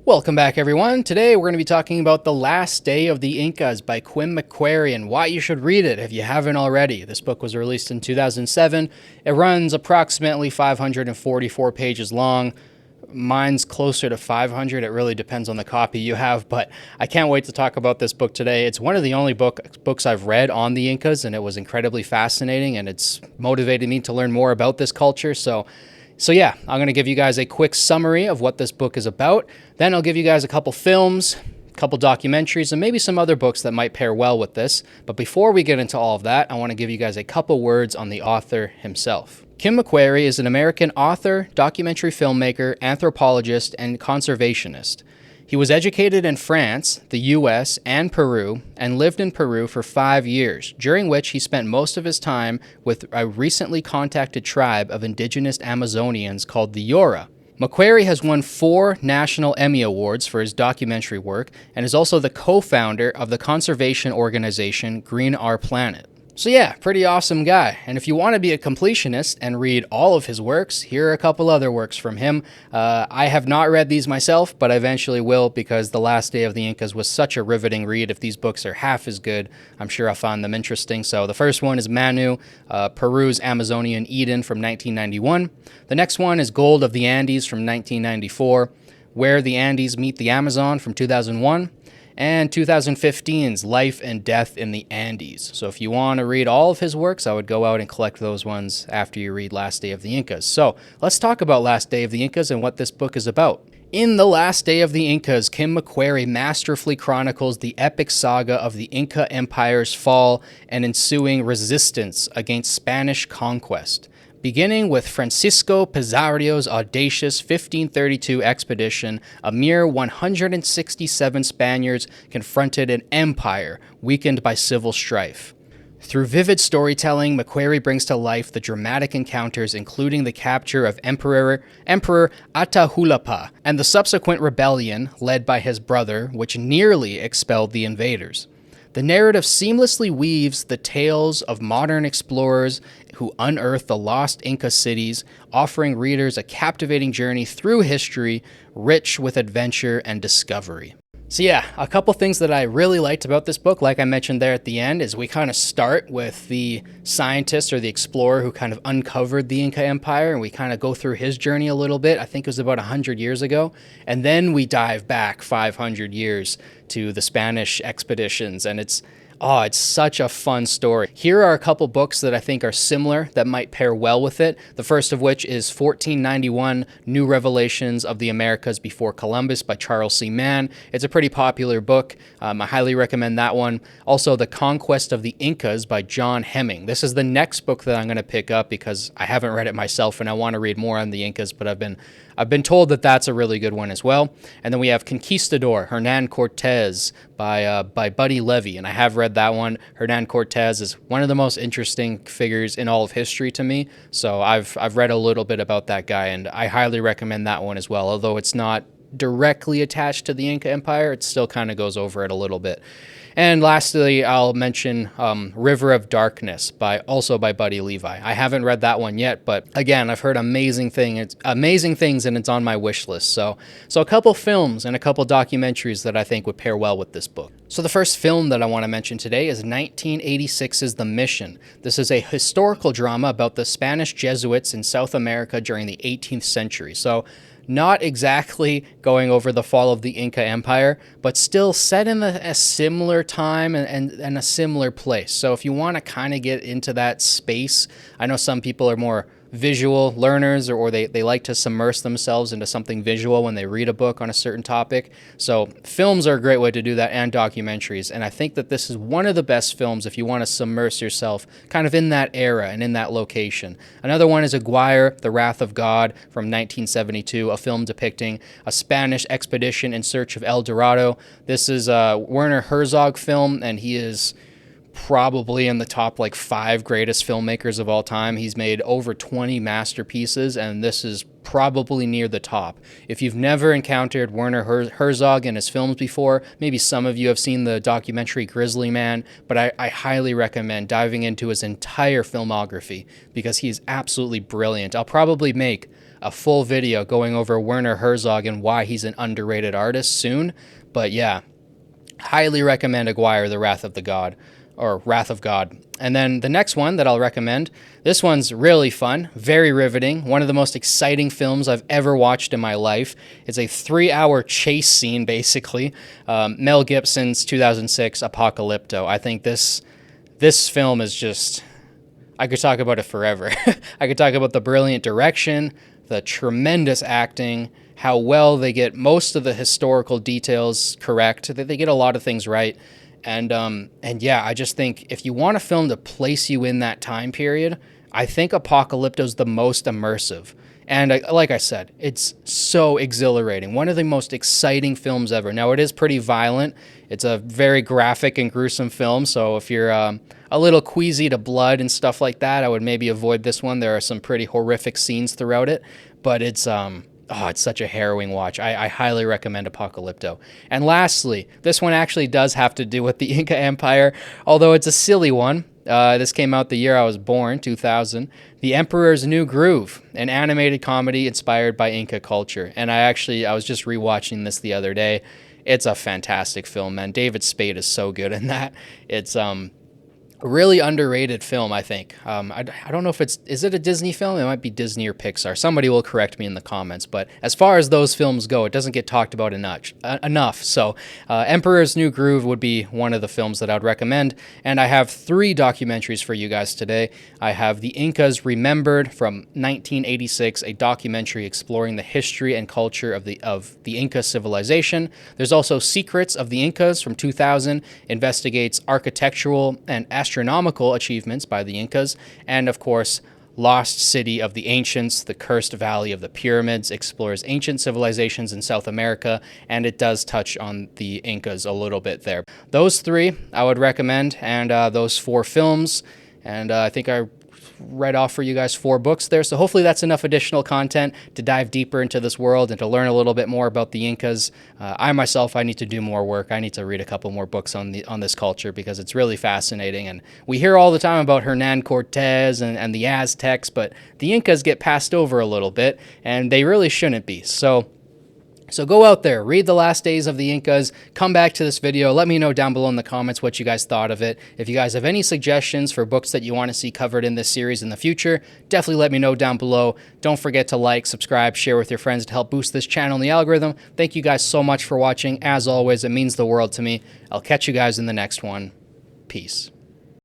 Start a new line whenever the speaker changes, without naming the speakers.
Welcome back, everyone. Today we're going to be talking about The Last Day of the Incas by Kim MacQuarrie and why you should read it if you haven't already. This book was released in 2007. It runs approximately 544 pages long. Mine's closer to 500. It really depends on the copy you have, but I can't wait to talk about this book today. It's one of the only books I've read on the Incas, and it was incredibly fascinating, and it's motivated me to learn more about this culture. So yeah, I'm going to give you guys a quick summary of what this book is about. Then I'll give you guys a couple films, a couple documentaries, and maybe some other books that might pair well with this. But before we get into all of that, I want to give you guys a couple words on the author himself. Kim MacQuarrie is an American author, documentary filmmaker, anthropologist, and conservationist. He was educated in France, the US, and Peru, and lived in Peru for 5 years, during which he spent most of his time with a recently contacted tribe of indigenous Amazonians called the Yora. MacQuarrie has won 4 National Emmy Awards for his documentary work and is also the co-founder of the conservation organization Green Our Planet. So yeah, pretty awesome guy. And if you want to be a completionist and read all of his works, here are a couple other works from him. I have not read these myself, but I eventually will because The Last Day of the Incas was such a riveting read. If these books are half as good, I'm sure I'll find them interesting. So the first one is Manu, Peru's Amazonian Eden from 1991. The next one is Gold of the Andes from 1994, Where the Andes Meet the Amazon from 2001. And 2015's Life and Death in the Andes. So if you want to read all of his works, I would go out and collect those ones after you read Last Day of the Incas. So let's talk about Last Day of the Incas and what this book is about. In The Last Day of the Incas, Kim MacQuarrie masterfully chronicles the epic saga of the Inca Empire's fall and ensuing resistance against Spanish conquest. Beginning with Francisco Pizarro's audacious 1532 expedition, a mere 167 Spaniards confronted an empire weakened by civil strife. Through vivid storytelling, MacQuarrie brings to life the dramatic encounters, including the capture of Emperor Atahualpa and the subsequent rebellion led by his brother, which nearly expelled the invaders. The narrative seamlessly weaves the tales of modern explorers who unearth the lost Inca cities, offering readers a captivating journey through history, rich with adventure and discovery. So yeah, a couple things that I really liked about this book, like I mentioned there at the end, is we kind of start with the scientist or the explorer who kind of uncovered the Inca Empire, and we kind of go through his journey a little bit. I think it was about 100 years ago. And then we dive back 500 years to the Spanish expeditions, and it's such a fun story. Here are a couple books that I think are similar that might pair well with it. The first of which is 1491, New Revelations of the Americas Before Columbus by Charles C. Mann. It's a pretty popular book. I highly recommend that one. Also, The Conquest of the Incas by John Hemming. This is the next book that I'm going to pick up because I haven't read it myself and I want to read more on the Incas, but I've been told that that's a really good one as well. And then we have Conquistador, Hernan Cortez by Buddy Levy, and I have read that one. Hernan Cortez is one of the most interesting figures in all of history to me, so I've read a little bit about that guy, and I highly recommend that one as well. Although it's not directly attached to the Inca Empire, it still kind of goes over it a little bit. And lastly, I'll mention River of Darkness by Buddy Levi. I haven't read that one yet, but again, I've heard amazing things, and it's on my wish list. So a couple films and a couple documentaries that I think would pair well with this book. So the first film that I want to mention today is 1986's The Mission. This is a historical drama about the Spanish Jesuits in South America during the 18th century. So not exactly going over the fall of the Inca Empire, but still set in a similar time and a similar place. So if you want to kind of get into that space, I know some people are more visual learners or they like to submerge themselves into something visual when they read a book on a certain topic. So films are a great way to do that, and documentaries. And I think that this is one of the best films if you want to submerge yourself kind of in that era and in that location. Another one is Aguirre, The Wrath of God from 1972, a film depicting a Spanish expedition in search of El Dorado. This is a Werner Herzog film, and he is probably in the top 5 greatest filmmakers of all time. He's made over 20 masterpieces, and this is probably near the top. If you've never encountered Werner Herzog and his films before, maybe some of you have seen the documentary Grizzly Man, but I highly recommend diving into his entire filmography because he is absolutely brilliant. I'll probably make a full video going over Werner Herzog and why he's an underrated artist soon. But yeah, highly recommend Aguirre, The Wrath of the God, or Wrath of God. And then the next one that I'll recommend, this one's really fun, very riveting, one of the most exciting films I've ever watched in my life. It's a 3-hour chase scene, basically. Mel Gibson's 2006 Apocalypto. I think this film is just, I could talk about it forever. I could talk about the brilliant direction, the tremendous acting, how well they get most of the historical details correct. They get a lot of things right. And yeah, I just think if you want a film to place you in that time period, I think Apocalypto's the most immersive. And like I said, it's so exhilarating. One of the most exciting films ever. Now, it is pretty violent. It's a very graphic and gruesome film. So if you're a little queasy to blood and stuff like that, I would maybe avoid this one. There are some pretty horrific scenes throughout it. But it's such a harrowing watch. I highly recommend Apocalypto. And lastly, this one actually does have to do with the Inca Empire, although it's a silly one. This came out the year I was born, 2000. The Emperor's New Groove, an animated comedy inspired by Inca culture. And I was just rewatching this the other day. It's a fantastic film, man. David Spade is so good in that. It's really underrated film, I think. I don't know if is it a Disney film? It might be Disney or Pixar. Somebody will correct me in the comments. But as far as those films go, it doesn't get talked about enough. So Emperor's New Groove would be one of the films that I would recommend. And I have 3 documentaries for you guys today. I have The Incas Remembered from 1986, a documentary exploring the history and culture of the Inca civilization. There's also Secrets of the Incas from 2000, investigates architectural and astronomical achievements by the Incas, and of course, Lost City of the Ancients, the Cursed Valley of the Pyramids, explores ancient civilizations in South America, and it does touch on the Incas a little bit there. Those 3 I would recommend, and those 4 films, and I think I read off for you guys 4 books there, so hopefully that's enough additional content to dive deeper into this world and to learn a little bit more about the Incas. I need to do more work. I need to read a couple more books on this culture because it's really fascinating, and we hear all the time about Hernan Cortez and the Aztecs, but the Incas get passed over a little bit, and they really shouldn't be. So go out there, read The Last Days of the Incas, come back to this video, let me know down below in the comments what you guys thought of it. If you guys have any suggestions for books that you want to see covered in this series in the future, definitely let me know down below. Don't forget to like, subscribe, share with your friends to help boost this channel and the algorithm. Thank you guys so much for watching. As always, it means the world to me. I'll catch you guys in the next one. Peace.